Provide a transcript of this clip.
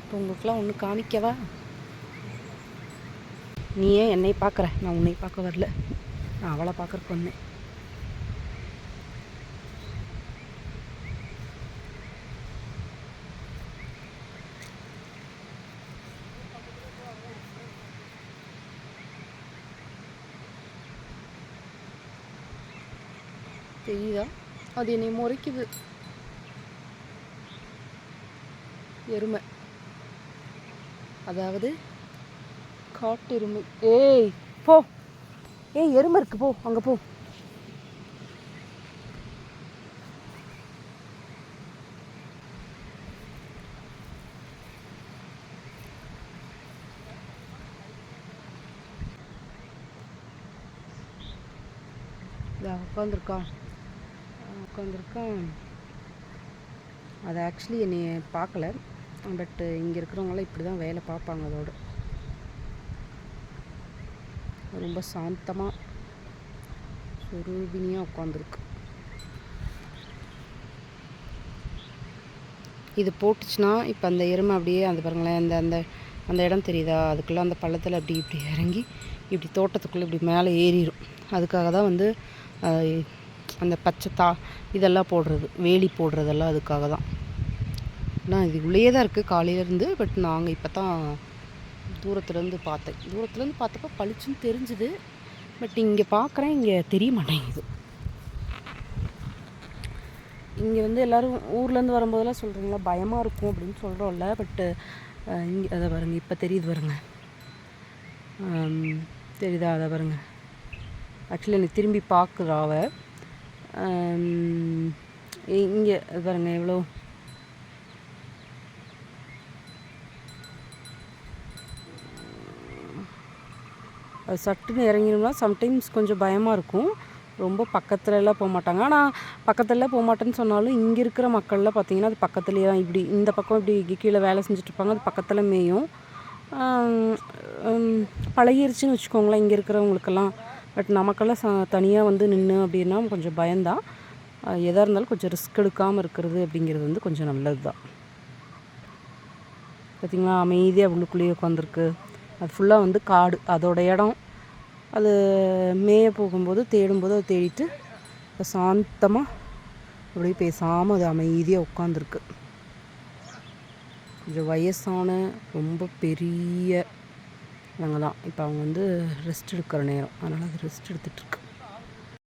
இப்போ உங்களுக்குலாம் ஒன்று காமிக்கவா? நீ ஏன் என்னை பார்க்குற? நான் உன்னை பார்க்க வரல, நான் அவளை பார்க்குறக்கு வந்தேன். தெரியுதா? அது என்னை முறைக்குது. எருமை, அதாவது காட்டு எருமை. ஏய் போ, ஏய் எருமை இருக்கு, போ அங்கே போ. உட்காந்துருக்கான். அது ஆக்சுவலி என்னை பார்க்கல, பட்டு இங்கே இருக்கிறவங்களாம் இப்படி தான் வேலை பார்ப்பாங்க. அதோட ரொம்ப சாந்தமாக சுரூபினியாக உட்காந்துருக்கு. இது போட்டுச்சுன்னா இப்போ அந்த எருமை அப்படியே அந்த பாருங்களேன், அந்த அந்த அந்த இடம் தெரியுதா, அதுக்குள்ளே அந்த பள்ளத்தில் அப்படி இப்படி இறங்கி இப்படி தோட்டத்துக்குள்ளே இப்படி மேலே ஏறிடும். அதுக்காக தான் வந்து அந்த பச்சை இதெல்லாம் போடுறது, வேலி போடுறதெல்லாம் அதுக்காக தான். நான் இது உள்ளே தான் இருக்குது காலையிலேருந்து. பட் நாங்கள் இப்போ தான் தூரத்துலேருந்து பார்த்தப்போ பளிச்சுன்னு தெரிஞ்சுது. பட் இங்கே பார்க்குறேன், இங்கே தெரிய மாட்டேங்குது. இங்கே வந்து எல்லோரும் ஊர்லேருந்து வரும்போதெல்லாம் சொல்கிறீங்களா பயமாக இருக்கும் அப்படின்னு சொல்கிறோம்ல. பட்டு இங்கே அதை பாருங்க, இப்போ தெரியுது பாருங்க, தெரியுதா? அதை பாருங்க, ஆக்சுவலி எனக்கு திரும்பி பார்க்குறா அவ. இங்கே பாருங்க எவ்வளோ அது சட்டுன்னு இறங்கிடும்னா சம்டைம்ஸ் கொஞ்சம் பயமாக இருக்கும். ரொம்ப பக்கத்துலலாம் போக மாட்டாங்க. ஆனால் பக்கத்துலலாம் போக மாட்டேன்னு சொன்னாலும் இங்கே இருக்கிற மக்கள்லாம் பார்த்திங்கன்னா அது பக்கத்துலேயே தான், இப்படி இந்த பக்கம் இப்படி கீழே வேலை செஞ்சுட்ருப்பாங்க, அது பக்கத்தில் மேயும். பழகிருச்சுன்னு வச்சுக்கோங்களேன் இங்கே இருக்கிறவங்களுக்கெல்லாம். பட் நமக்கெல்லாம் தனியாக வந்து நின்று அப்படின்னா கொஞ்சம் பயந்தான். எதாக இருந்தாலும் கொஞ்சம் ரிஸ்க் எடுக்காமல் இருக்கிறது அப்படிங்கிறது வந்து கொஞ்சம் நல்லது தான். பார்த்திங்களா, அமைதியாக உள்ளுக்குள்ளேயே உட்காந்துருக்கு. அது ஃபுல்லாக வந்து காடு, அதோட இடம். அது மேய போகும்போது தேடும்போது அதை தேடிட்டு சாந்தமாக அப்படியே பேசாமல் அது அமைதியாக உட்காந்துருக்கு. கொஞ்சம் வயசான ரொம்ப பெரிய இவங்க தான். இப்போ அவங்க வந்து ரெஸ்ட் எடுக்கிற நேரம், அதனால் அது ரெஸ்ட் எடுத்துகிட்ருக்கு.